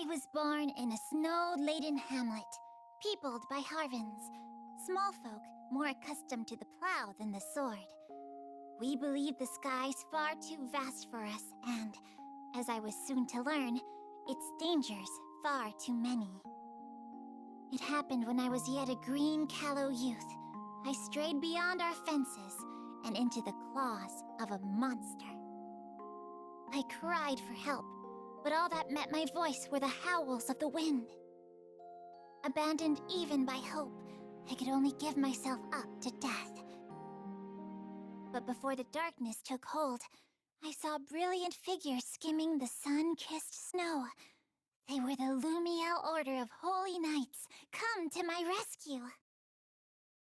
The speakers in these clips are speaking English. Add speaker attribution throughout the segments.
Speaker 1: I was born in a snow-laden hamlet, peopled by Harvins, small folk more accustomed to the plow than the sword. We believed the skies far too vast for us, and, as I was soon to learn, its dangers far too many. It happened when I was yet a green, callow youth. I strayed beyond our fences and into the claws of a monster. I cried for help, but all that met my voice were the howls of the wind. Abandoned even by hope, I could only give myself up to death. But before the darkness took hold, I saw brilliant figures skimming the sun-kissed snow. They were the Lumiel Order of Holy Knights, come to my rescue.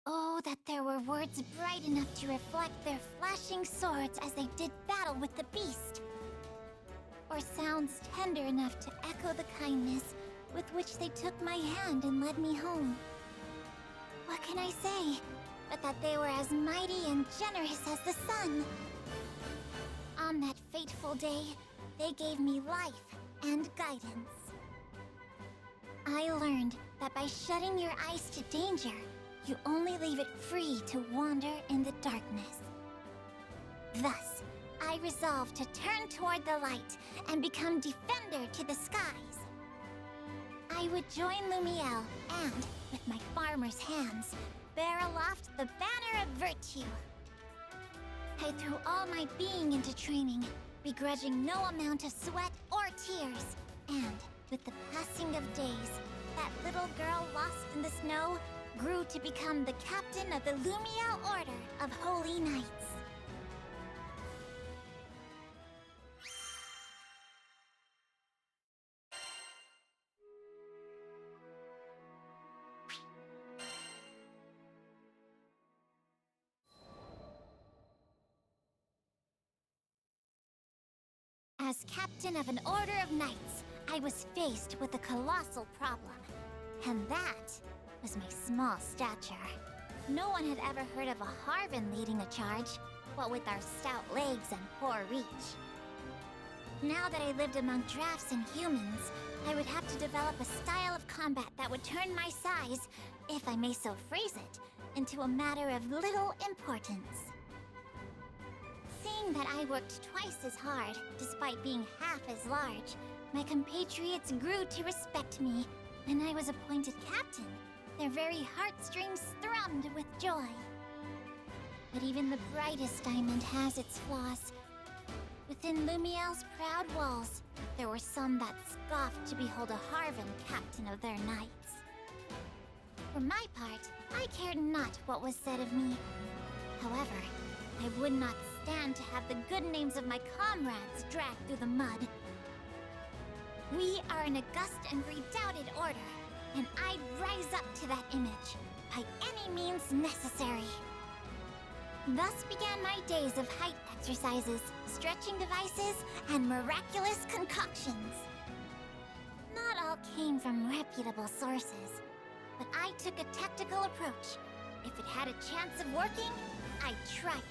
Speaker 1: Oh, that there were words bright enough to reflect their flashing swords as they did battle with the beast. Or sounds tender enough to echo the kindness with which they took my hand and led me home. What can I say, but that they were as mighty and generous as the sun? On that fateful day, they gave me life and guidance. I learned that by shutting your eyes to danger, you only leave it free to wander in the darkness. Thus, I resolved to turn toward the light and become defender to the skies. I would join Lumiel and, with my farmer's hands, bear aloft the banner of virtue. I threw all my being into training, begrudging no amount of sweat or tears. And, with the passing of days, that little girl lost in the snow grew to become the captain of the Lumiel Order of Holy Knights. As captain of an Order of Knights, I was faced with a colossal problem. And that was my small stature. No one had ever heard of a Harvin leading a charge, what with our stout legs and poor reach. Now that I lived among drafts and humans, I would have to develop a style of combat that would turn my size, if I may so phrase it, into a matter of little importance. Seeing that I worked twice as hard, despite being half as large, my compatriots grew to respect me. When I was appointed captain, their very heartstrings thrummed with joy. But even the brightest diamond has its flaws. Within Lumiel's proud walls, there were some that scoffed to behold a Harvin captain of their knights. For my part, I cared not what was said of me. However, I would not stand to have the good names of my comrades dragged through the mud. We are an august and redoubted order, and I'd rise up to that image by any means necessary. Thus began my days of height exercises, stretching devices, and miraculous concoctions. Not all came from reputable sources, but I took a tactical approach. If it had a chance of working, I'd try it.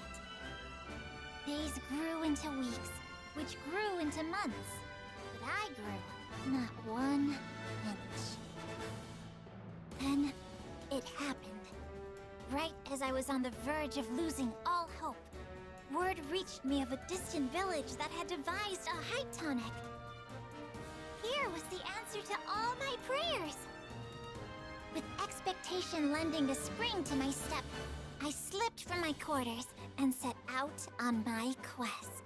Speaker 1: Days grew into weeks, which grew into months. But I grew not 1 inch. Then, it happened. Right as I was on the verge of losing all hope, word reached me of a distant village that had devised a height tonic. Here was the answer to all my prayers. With expectation lending a spring to my step, I slipped from my quarters and set out on my quest.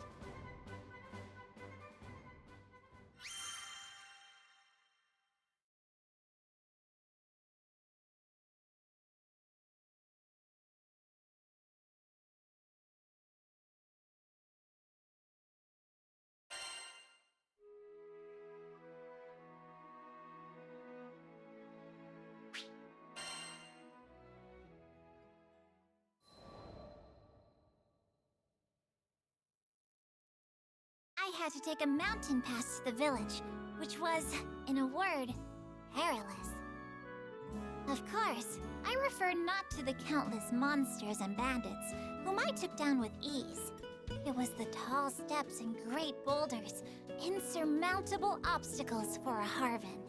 Speaker 1: I had to take a mountain pass to the village, which was, in a word, perilous. Of course, I refer not to the countless monsters and bandits, whom I took down with ease. It was the tall steps and great boulders, insurmountable obstacles for a Harvan.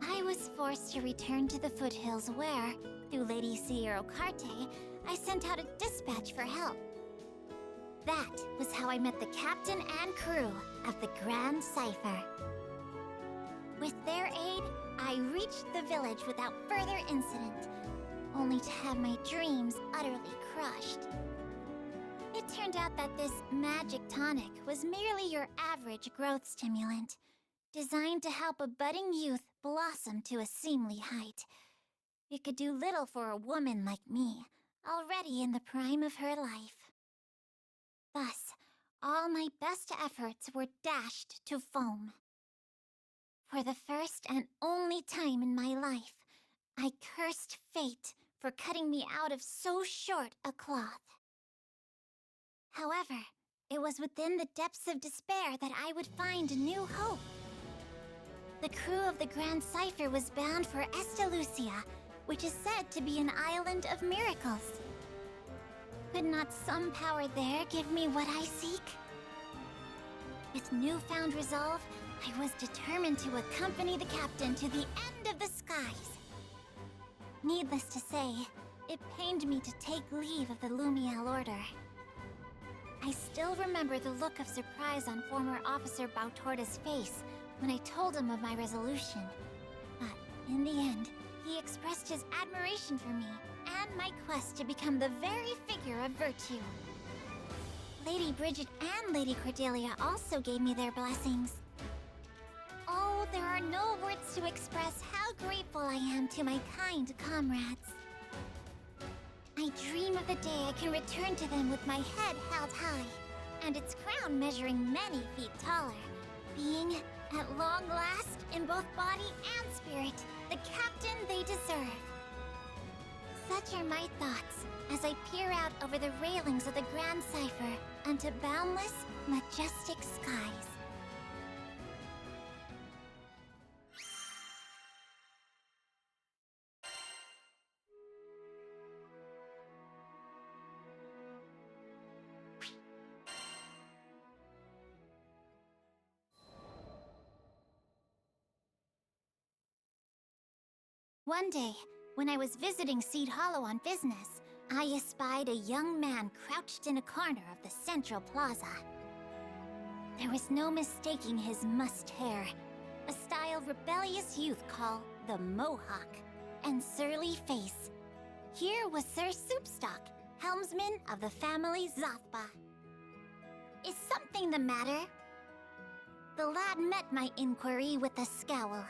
Speaker 1: I was forced to return to the foothills where, through Lady Sierra Carte, I sent out a dispatch for help. That was how I met the captain and crew of the Grand Cipher. With their aid, I reached the village without further incident, only to have my dreams utterly crushed. It turned out that this magic tonic was merely your average growth stimulant, designed to help a budding youth blossom to a seemly height. It could do little for a woman like me, already in the prime of her life. Thus, all my best efforts were dashed to foam. For the first and only time in my life, I cursed fate for cutting me out of so short a cloth. However, it was within the depths of despair that I would find new hope. The crew of the Grand Cipher was bound for Estalucia, which is said to be an island of miracles. Could not some power there give me what I seek? With newfound resolve, I was determined to accompany the captain to the end of the skies. Needless to say, it pained me to take leave of the Lumiel Order. I still remember the look of surprise on former Officer Bautorda's face when I told him of my resolution. But in the end, he expressed his admiration for me and my quest to become the very figure of virtue. Lady Bridget and Lady Cordelia also gave me their blessings. Oh, there are no words to express how grateful I am to my kind comrades. I dream of the day I can return to them with my head held high, and its crown measuring many feet taller, being, at long last, in both body and spirit, the captain they deserve. Such are my thoughts as I peer out over the railings of the Grand Cipher unto boundless, majestic skies. One day, when I was visiting Seed Hollow on business, I espied a young man crouched in a corner of the central plaza. There was no mistaking his mussed hair, a style rebellious youth call the Mohawk, and surly face. Here was Sir Soupstock, helmsman of the family Zothba. Is something the matter? The lad met my inquiry with a scowl.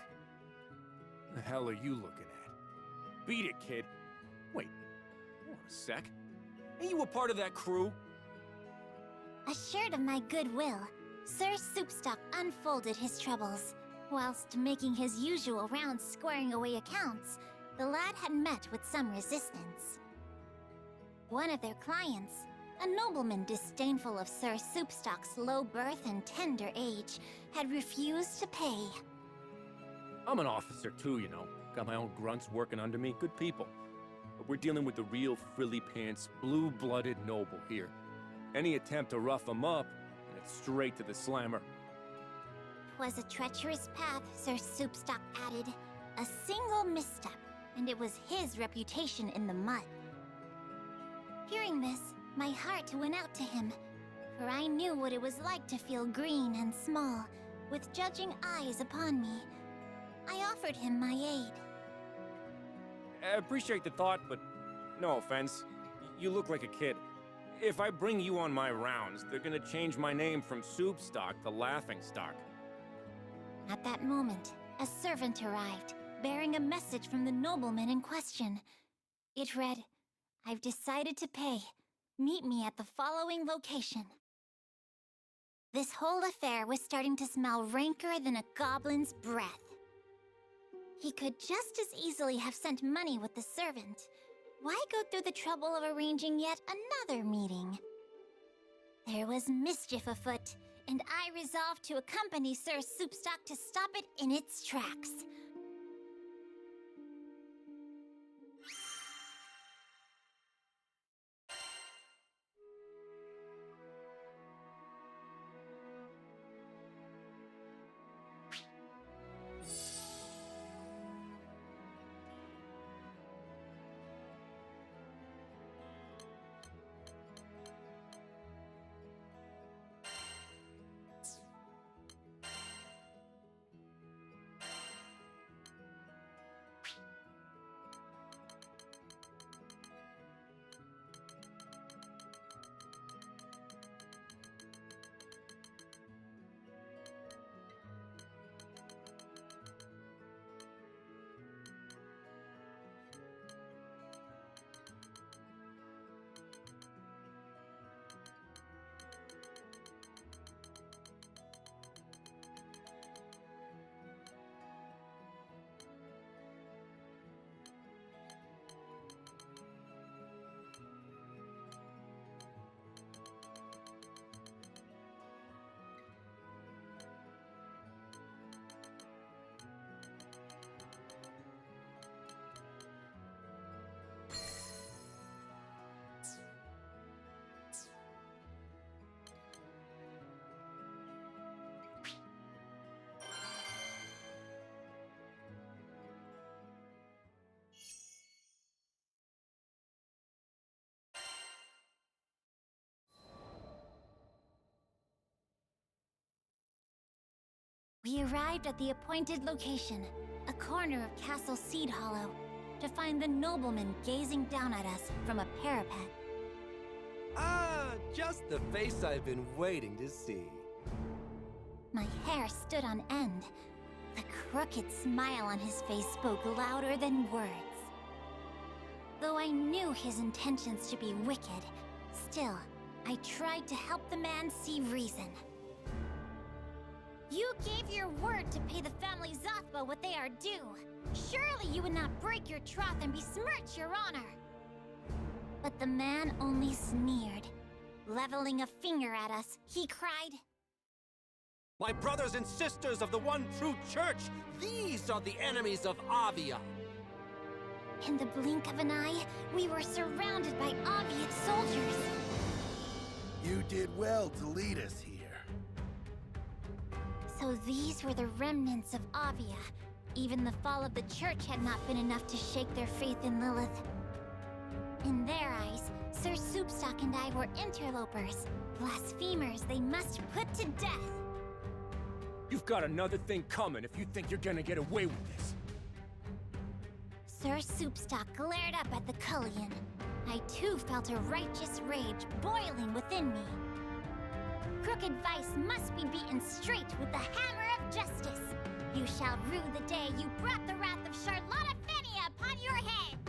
Speaker 2: The hell are you looking at? Beat it, kid. Wait, hold on a sec. Ain't you a part of that crew?
Speaker 1: Assured of my goodwill, Sir Soupstock unfolded his troubles. Whilst making his usual rounds squaring away accounts, the lad had met with some resistance. One of their clients, a nobleman disdainful of Sir Soupstock's low birth and tender age, had refused to pay.
Speaker 2: I'm an officer too, you know. Got my own grunts working under me, good people. But we're dealing with the real frilly-pants, blue-blooded noble here. Any attempt to rough him up, and it's straight to the slammer.
Speaker 1: 'Twas a treacherous path, Sir Soupstock added. A single misstep, and it was his reputation in the mud. Hearing this, my heart went out to him, for I knew what it was like to feel green and small, with judging eyes upon me. I offered him my aid.
Speaker 2: I appreciate the thought, but no offense. You look like a kid. If I bring you on my rounds, they're gonna change my name from Soupstock to Laughingstock.
Speaker 1: At that moment, a servant arrived, bearing a message from the nobleman in question. It read, "I've decided to pay. Meet me at the following location." This whole affair was starting to smell ranker than a goblin's breath. He could just as easily have sent money with the servant. Why go through the trouble of arranging yet another meeting? There was mischief afoot, and I resolved to accompany Sir Soupstock to stop it in its tracks. We arrived at the appointed location, a corner of Castle Seed Hollow, to find the nobleman gazing down at us from a parapet.
Speaker 3: Ah, just the face I've been waiting to see.
Speaker 1: My hair stood on end. The crooked smile on his face spoke louder than words. Though I knew his intentions to be wicked, still, I tried to help the man see reason. You gave your word to pay the family Zathba what they are due. Surely you would not break your troth and besmirch your honor. But the man only sneered. Leveling a finger at us, he cried,
Speaker 3: My brothers and sisters of the one true church, these are the enemies of Avia.
Speaker 1: In the blink of an eye, we were surrounded by Aviate soldiers.
Speaker 4: You did well to lead us here.
Speaker 1: So these were the remnants of Avia. Even the fall of the church had not been enough to shake their faith in Lilith. In their eyes, Sir Soupstock and I were interlopers, blasphemers they must put to death.
Speaker 2: You've got another thing coming if you think you're gonna get away with this.
Speaker 1: Sir Soupstock glared up at the Cullion. I too felt a righteous rage boiling within me. Crooked vice must be beaten straight with the hammer of justice. You shall rue the day you brought the wrath of Charlotta upon your heads!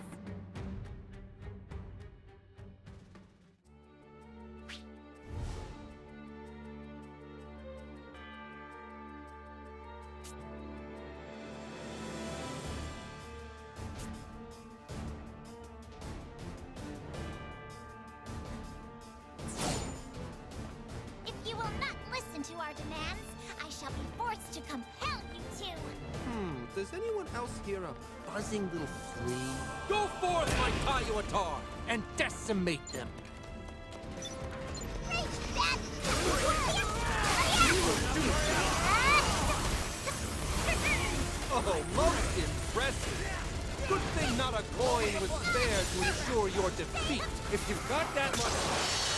Speaker 1: If you will not listen to our demands, I shall be forced to compel you to.
Speaker 3: Does anyone else hear a buzzing little flea? Go forth, my Kayuatar, and decimate them! Oh, most impressive! Good thing not a coin was spared to ensure your defeat.
Speaker 2: If you've got that much...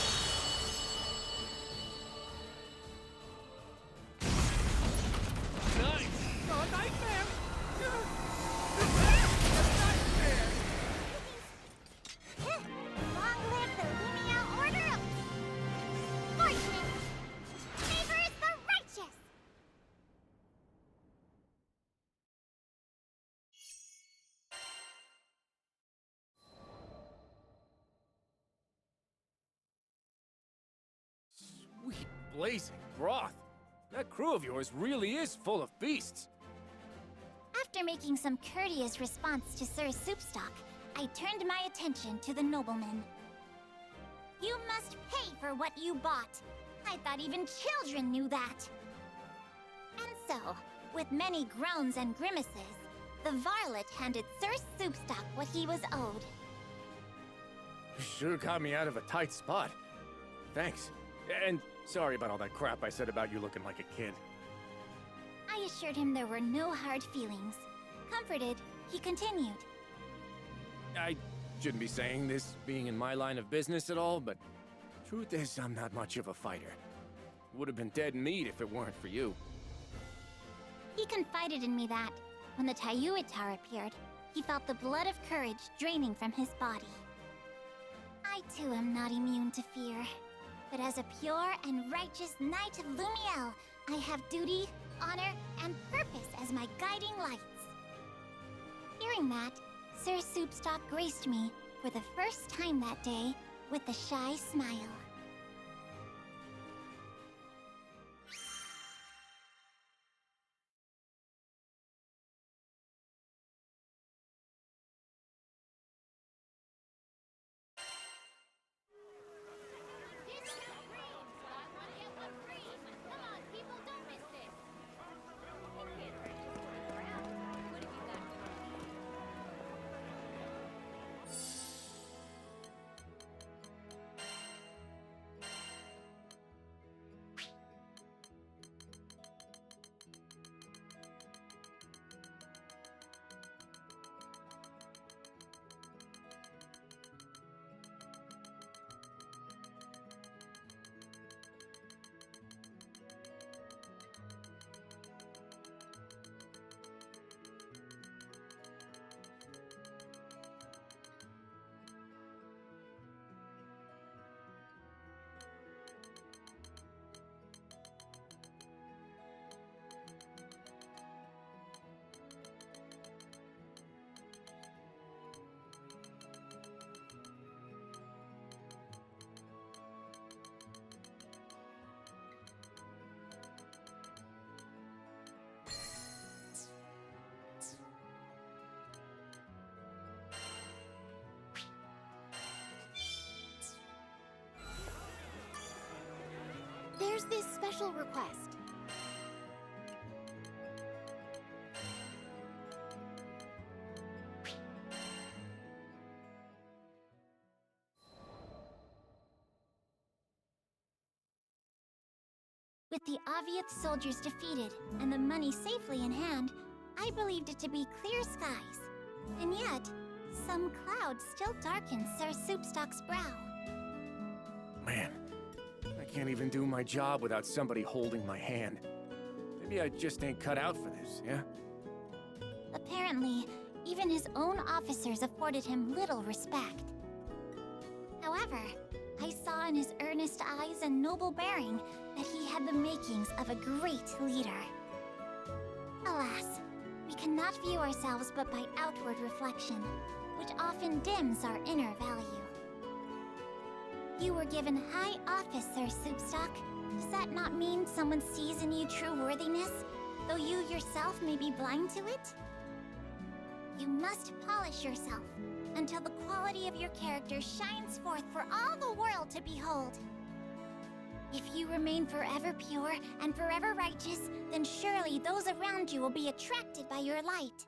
Speaker 1: Long live the Lumia Order of Fortune! Favors the righteous!
Speaker 2: Sweet blazing broth. That crew of yours really is full of beasts.
Speaker 1: After making some courteous response to Sir Soupstock, I turned my attention to the nobleman. You must pay for what you bought. I thought even children knew that. And so, with many groans and grimaces, the varlet handed Sir Soupstock what he was owed.
Speaker 2: You sure got me out of a tight spot. Thanks. And sorry about all that crap I said about you looking like a kid.
Speaker 1: I assured him there were no hard feelings. Comforted, he continued.
Speaker 2: I shouldn't be saying this, being in my line of business at all, but truth is, I'm not much of a fighter. Would have been dead meat if it weren't for you.
Speaker 1: He confided in me that, when the Tayuitar appeared, he felt the blood of courage draining from his body. I too am not immune to fear, but as a pure and righteous knight of Lumiel, I have duty, honor, and purpose as my guiding lights. Hearing that, Sir Soupstock graced me, for the first time that day, with a shy smile. there's this special request. With the Aviath soldiers defeated and the money safely in hand, I believed it to be clear skies. And yet, some clouds still darken Sir Soupstock's brow.
Speaker 2: Man, I can't even do my job without somebody holding my hand. Maybe I just ain't cut out for this, yeah?
Speaker 1: Apparently, even his own officers afforded him little respect. However, I saw in his earnest eyes and noble bearing that he had the makings of a great leader. Alas, we cannot view ourselves but by outward reflection, which often dims our inner value. You were given high office, Sir Soupstock. Does that not mean someone sees in you true worthiness, though you yourself may be blind to it? You must polish yourself until the quality of your character shines forth for all the world to behold. If you remain forever pure and forever righteous, then surely those around you will be attracted by your light.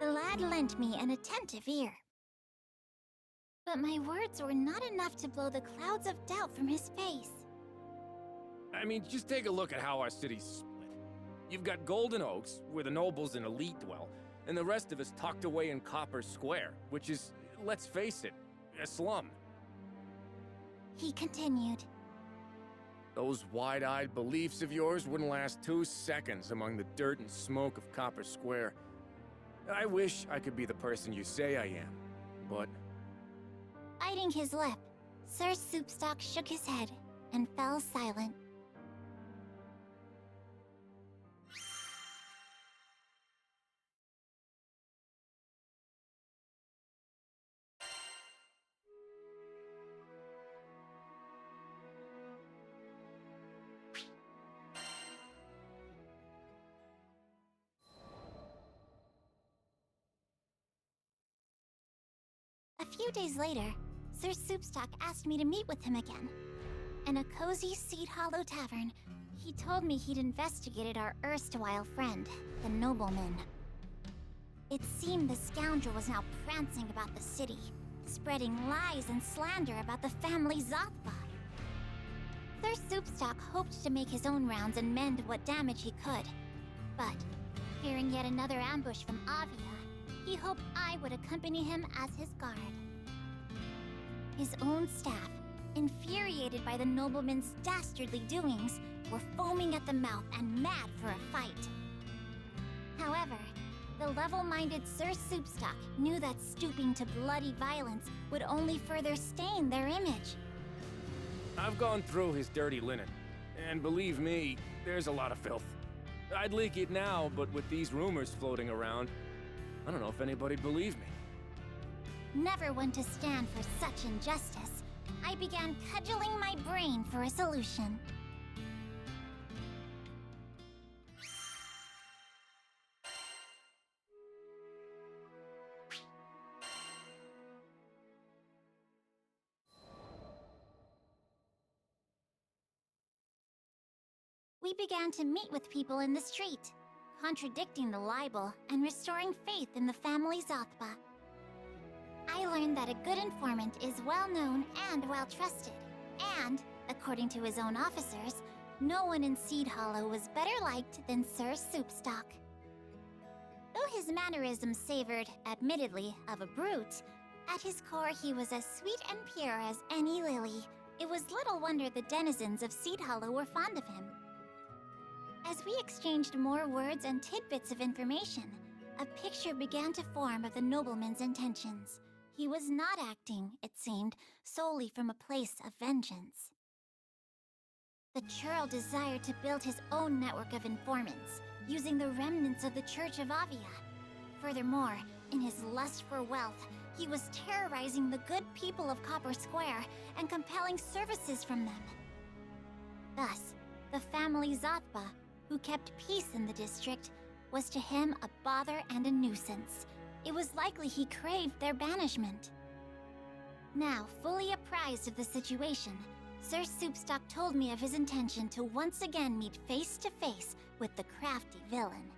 Speaker 1: The lad lent me an attentive ear. But my words were not enough to blow the clouds of doubt from his face.
Speaker 2: I mean, just take a look at how our city's split. You've got Golden Oaks, where the nobles and elite dwell, and the rest of us tucked away in Copper Square, which is, let's face it, a slum.
Speaker 1: He continued.
Speaker 2: Those wide-eyed beliefs of yours wouldn't last 2 seconds among the dirt and smoke of Copper Square. I wish I could be the person you say I am, but...
Speaker 1: Biting his lip, Sir Soupstock shook his head and fell silent. A few days later, Sir Soupstock asked me to meet with him again. In a cozy Seed Hollow tavern, he told me he'd investigated our erstwhile friend, the nobleman. It seemed the scoundrel was now prancing about the city, spreading lies and slander about the family Zothba. Sir Soupstock hoped to make his own rounds and mend what damage he could. But, fearing yet another ambush from Avia, he hoped I would accompany him as his guard. His own staff, infuriated by the nobleman's dastardly doings, were foaming at the mouth and mad for a fight. However, the level-minded Sir Soupstock knew that stooping to bloody violence would only further stain their image.
Speaker 2: I've gone through his dirty linen, and believe me, there's a lot of filth. I'd leak it now, but with these rumors floating around, I don't know if anybody'd believe me.
Speaker 1: Never one to stand for such injustice, I began cudgeling my brain for a solution. We began to meet with people in the street, contradicting the libel and restoring faith in the family Zothba. I learned that a good informant is well known and well trusted, and, according to his own officers, no one in Seed Hollow was better liked than Sir Soupstock. Though his mannerisms savored, admittedly, of a brute, at his core he was as sweet and pure as any lily. It was little wonder the denizens of Seed Hollow were fond of him. As we exchanged more words and tidbits of information, a picture began to form of the nobleman's intentions. He was not acting, it seemed, solely from a place of vengeance. The churl desired to build his own network of informants, using the remnants of the Church of Avia. Furthermore, in his lust for wealth, he was terrorizing the good people of Copper Square and compelling services from them. Thus, the family Zothba, who kept peace in the district, was to him a bother and a nuisance. It was likely he craved their banishment. Now, fully apprised of the situation, Sir Soupstock told me of his intention to once again meet face to face with the crafty villain.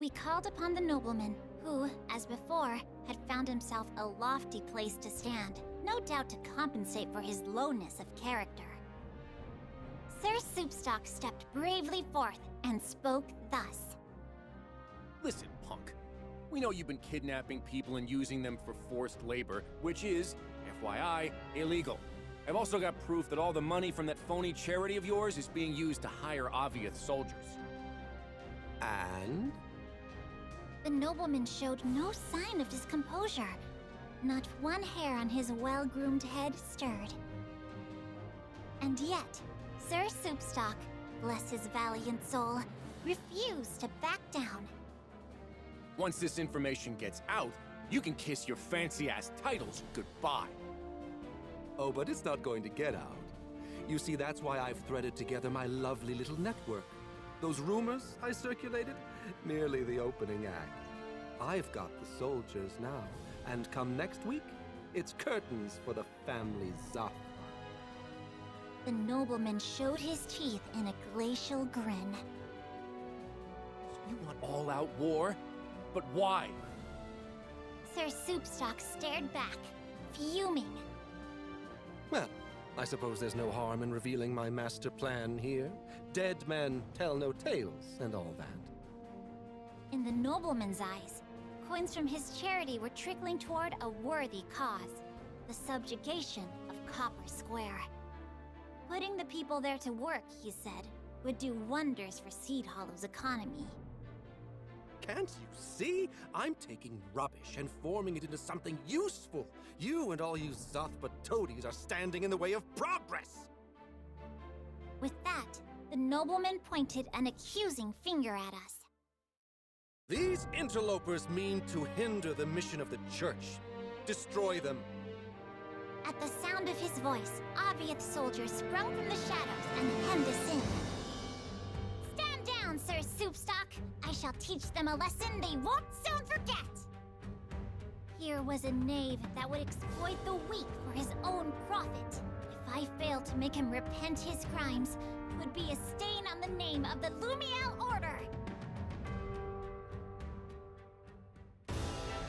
Speaker 1: We called upon the nobleman, who, as before, had found himself a lofty place to stand, no doubt to compensate for his lowness of character. Sir Soupstock stepped bravely forth and spoke thus.
Speaker 2: Listen, punk. We know you've been kidnapping people and using them for forced labor, which is, FYI, illegal. I've also got proof that all the money from that phony charity of yours is being used to hire Aviath soldiers.
Speaker 3: And?
Speaker 1: The nobleman showed no sign of discomposure. Not one hair on his well-groomed head stirred. And yet, Sir Soupstock, bless his valiant soul, refused to back down.
Speaker 2: Once this information gets out, you can kiss your fancy-ass titles goodbye.
Speaker 3: Oh, but it's not going to get out. You see, that's why I've threaded together my lovely little network. Those rumors I circulated? Merely the opening act. I've got the soldiers now, and come next week, it's curtains for the family Zoth.
Speaker 1: The nobleman showed his teeth in a glacial grin.
Speaker 2: So you want all-out war? But why?
Speaker 1: Sir Soupstock stared back, fuming.
Speaker 3: Well, I suppose there's no harm in revealing my master plan here. Dead men tell no tales, and all that.
Speaker 1: In the nobleman's eyes, coins from his charity were trickling toward a worthy cause, the subjugation of Copper Square. Putting the people there to work, he said, would do wonders for Seed Hollow's economy.
Speaker 3: Can't you see? I'm taking rubbish and forming it into something useful. You and all you Zoth but toadies are standing in the way of progress.
Speaker 1: With that, the nobleman pointed an accusing finger at us.
Speaker 3: These interlopers mean to hinder the mission of the church. Destroy them.
Speaker 1: At the sound of his voice, Aviath soldiers sprung from the shadows and hemmed us in. Stand down, Sir Soupstock! I shall teach them a lesson they won't soon forget! Here was a knave that would exploit the weak for his own profit. If I failed to make him repent his crimes, it would be a stain on the name of the Lumiel Order!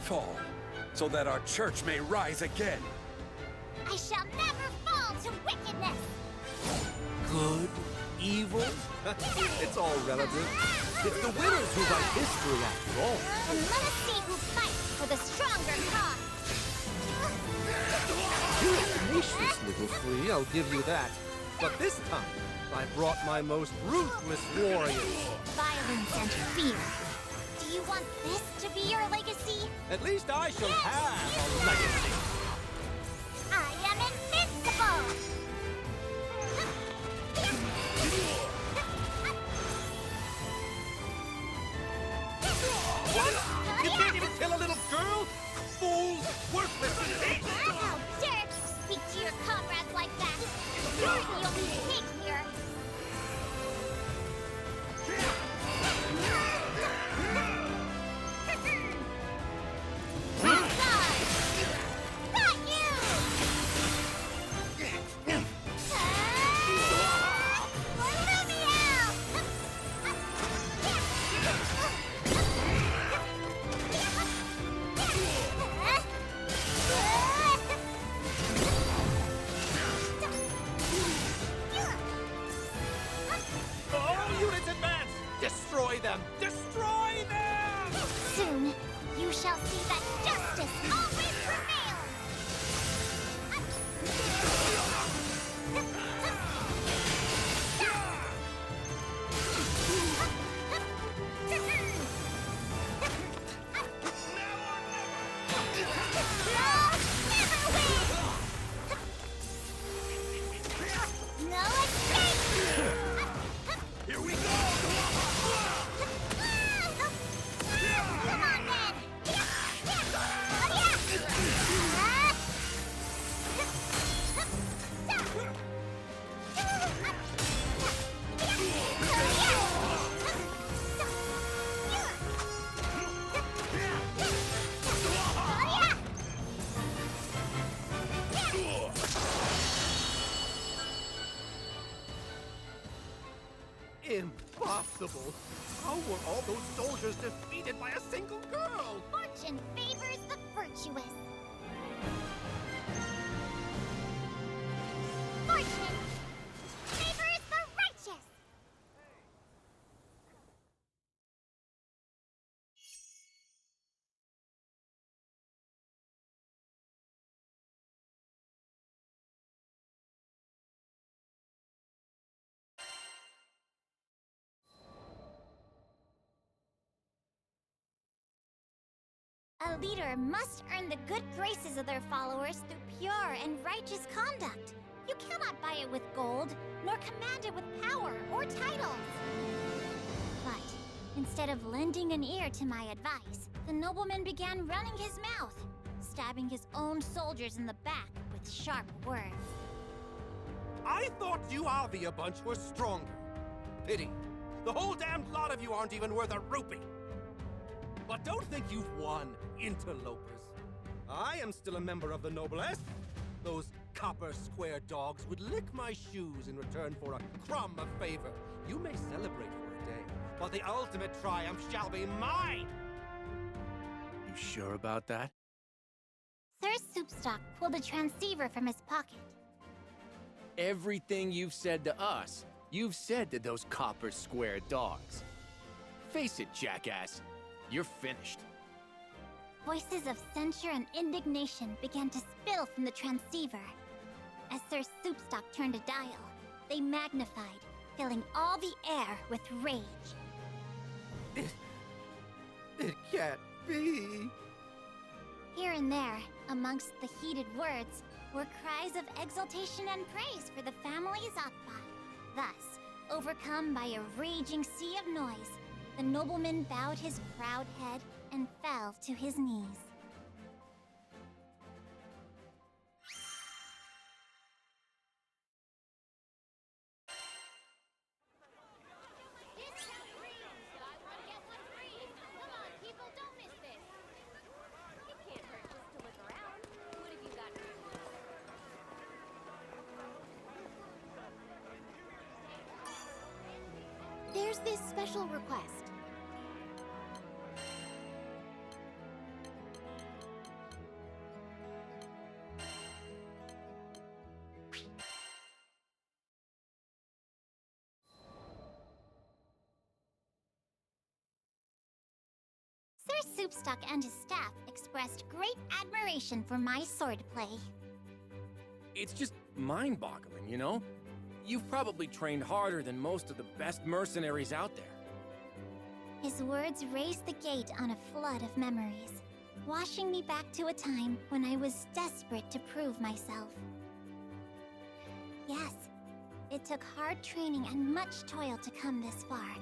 Speaker 5: Fall, so that our church may rise again.
Speaker 1: I shall never fall to wickedness!
Speaker 3: Good? Evil? It's all relative. It's the winners who write history after all.
Speaker 1: And let us see who fights for the stronger cause!
Speaker 3: You're gracious, little flea, I'll give you that. But this time, I brought my most ruthless warriors.
Speaker 1: Violence and fear. Do you want this to be your legacy?
Speaker 3: At least I shall have a legacy.
Speaker 1: I am invincible!
Speaker 3: What? You can't even kill a little girl? Fools! Worthless and
Speaker 1: How dare you speak to your comrades like that? You're the only pig here! Got you!
Speaker 3: impossible! How were all those soldiers defeated by a single girl?
Speaker 1: Fortune favors the virtuous. Fortune favors the righteous. A leader must earn the good graces of their followers through pure and righteous conduct. You cannot buy it with gold, nor command it with power or titles. But instead of lending an ear to my advice, the nobleman began running his mouth, stabbing his own soldiers in the back with sharp words.
Speaker 3: I thought you Avia bunch were stronger. Pity. The whole damned lot of you aren't even worth a rupee. But don't think you've won, interlopers. I am still a member of the noblesse. Those copper square dogs would lick my shoes in return for a crumb of favor. You may celebrate for a day, but the ultimate triumph shall be mine!
Speaker 2: You sure about that?
Speaker 1: Sir Soupstock pulled a transceiver from his pocket.
Speaker 2: Everything you've said to us, you've said to those copper square dogs. Face it, jackass. You're finished.
Speaker 1: Voices of censure and indignation began to spill from the transceiver. As Sir Soupstock turned a dial, they magnified, filling all the air with rage.
Speaker 3: It can't be.
Speaker 1: Here and there, amongst the heated words, were cries of exultation and praise for the family Zakba. Thus, overcome by a raging sea of noise, the nobleman bowed his proud head and fell to his knees.
Speaker 6: There's this special request.
Speaker 1: Sir Soupstock and his staff expressed great admiration for my swordplay.
Speaker 2: It's just mind-boggling, you know? You've probably trained harder than most of the best mercenaries out there.
Speaker 1: His words raised the gate on a flood of memories, washing me back to a time when I was desperate to prove myself. Yes, it took hard training and much toil to come this far,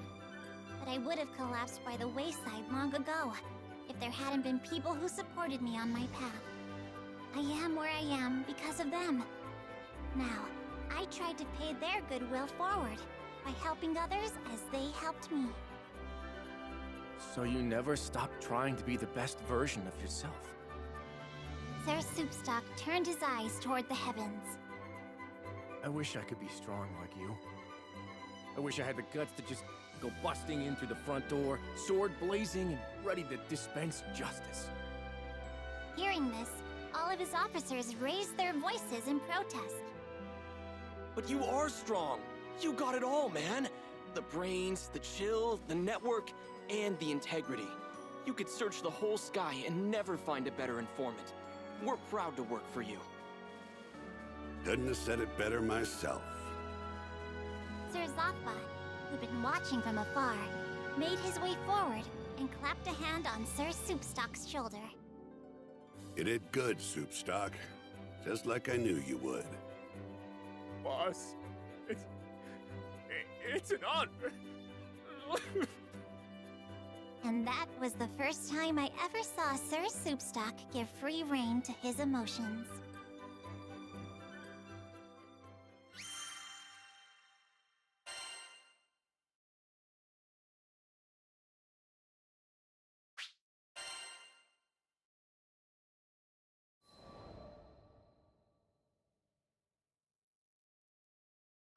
Speaker 1: but I would have collapsed by the wayside long ago if there hadn't been people who supported me on my path. I am where I am because of them. Now, I tried to pay their goodwill forward by helping others as they helped me.
Speaker 2: So you never stopped trying to be the best version of yourself.
Speaker 1: Sir Soupstock turned his eyes toward the heavens.
Speaker 2: I wish I could be strong like you. I wish I had the guts to just go busting in through the front door, sword blazing and ready to dispense justice.
Speaker 1: Hearing this, all of his officers raised their voices in protest.
Speaker 7: But you are strong. You got it all, man. The brains, the chill, the network, and the integrity. You could search the whole sky and never find a better informant. We're proud to work for you.
Speaker 4: Couldn't have said it better myself.
Speaker 1: Sir Zakba, who'd been watching from afar, made his way forward and clapped a hand on Sir Soupstock's shoulder.
Speaker 4: You did good, Soupstock. Just like I knew you would.
Speaker 2: Boss, it's an honor.
Speaker 1: And that was the first time I ever saw Sir Soupstock give free rein to his emotions.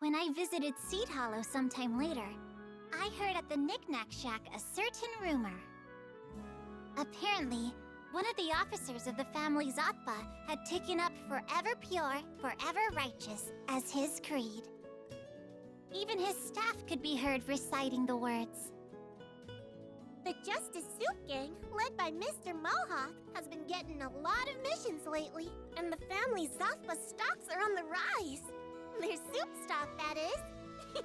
Speaker 1: When I visited Seed Hollow sometime later, I heard at the Knick-Knack Shack a certain rumor. Apparently, one of the officers of the family Zatpa had taken up forever pure, forever righteous as his creed. Even his staff could be heard reciting the words.
Speaker 6: The Justice Soup Gang, led by Mr. Mohawk, has been getting a lot of missions lately, and the family Zathpa stocks are on the rise. Their soup stock, that is.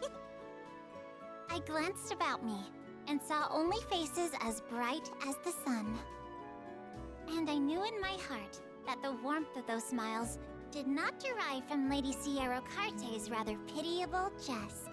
Speaker 1: I glanced about me and saw only faces as bright as the sun. And I knew in my heart that the warmth of those smiles did not derive from Lady Sierra Carte's rather pitiable jest.